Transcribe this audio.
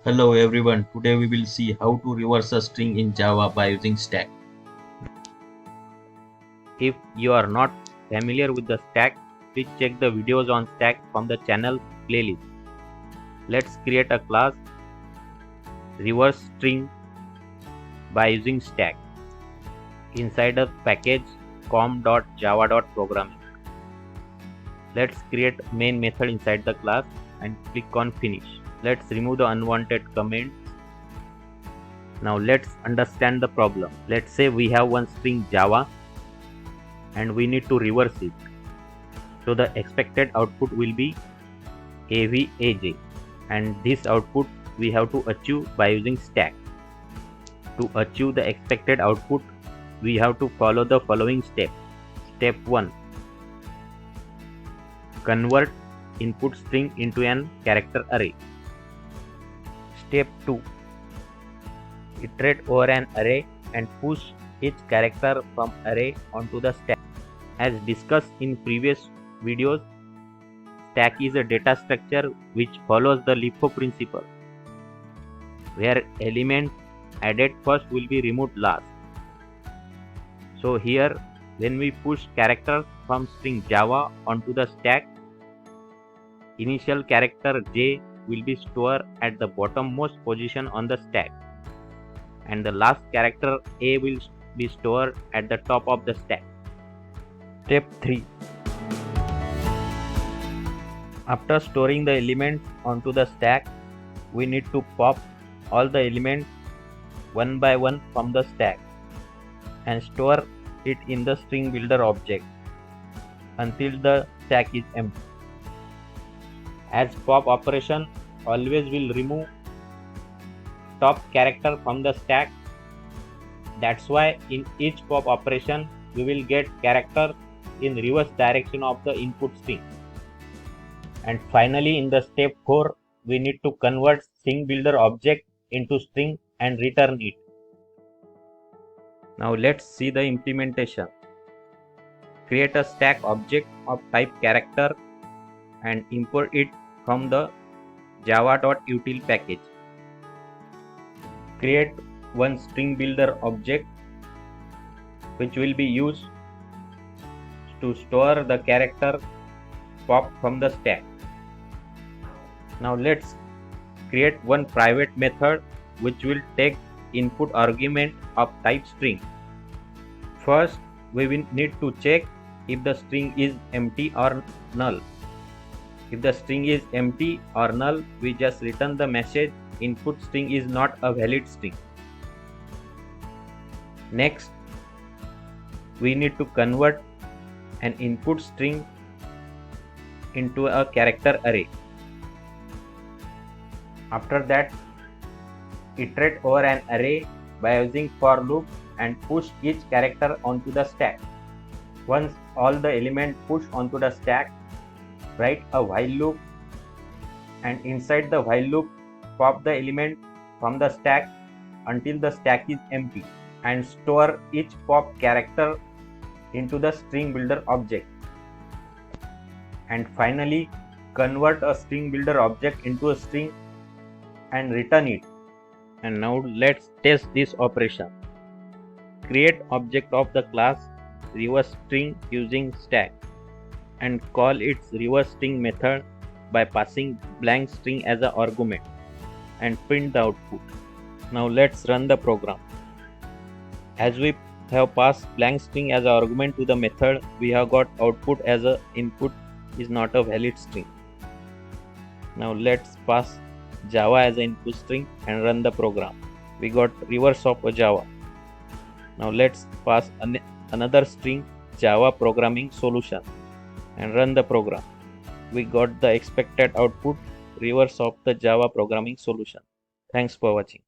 Hello everyone, today we will see how to reverse a string in Java by using stack. If you are not familiar with the stack, please check the videos on stack from the channel playlist. Let's create a class reverse string by using stack inside a package com.java.programming. Let's create main method inside the class and click on finish. Let's remove the unwanted comments. Now let's understand the problem. Let's say we have one string Java and we need to reverse it. So the expected output will be AVAJ, and this output we have to achieve by using stack. To achieve the expected output, we have to follow the following steps. Step 1. Convert input string into an character array. Step 2. Iterate over an array and push each character from array onto the stack. As discussed in previous videos, stack is a data structure which follows the LIFO principle, where elements added first will be removed last. So here, when we push characters from string Java onto the stack, initial character J will be stored at the bottommost position on the stack, and the last character A will be stored at the top of the stack. Step 3. After storing the elements onto the stack, we need to pop all the elements one by one from the stack and store it in the string builder object until the stack is empty. As pop operation always will remove top character from the stack, that's why in each pop operation we will get character in reverse direction of the input string. And finally, in the step 4, we need to convert string builder object into string and return it. Now let's see the implementation. Create a stack object of type character and import it from the java.util package. Create one string builder object which will be used to store the character pop from the stack. Now let's create one private method which will take input argument of type string. First, we will need to check if the string is empty or null. If the string is empty or null, we just return the message input string is not a valid string. Next, we need to convert an input string into a character array. After that, iterate over an array by using for loop and push each character onto the stack. Once all the elements push onto the stack, write a while loop, and inside the while loop pop the element from the stack until the stack is empty, and store each pop character into the string builder object. And finally, convert a string builder object into a string and return it. And now let's test this operation. Create object of the class reverse string using stack and call its reverse string method by passing blank string as an argument and print the output. Now let's run the program. As we have passed blank string as an argument to the method, we have got output as a input is not a valid string. Now let's pass Java as an input string and run the program. We got reverse of a Java. Now let's pass another string Java programming solution and run the program. We got the expected output reverse of the Java programming solution. Thanks for watching.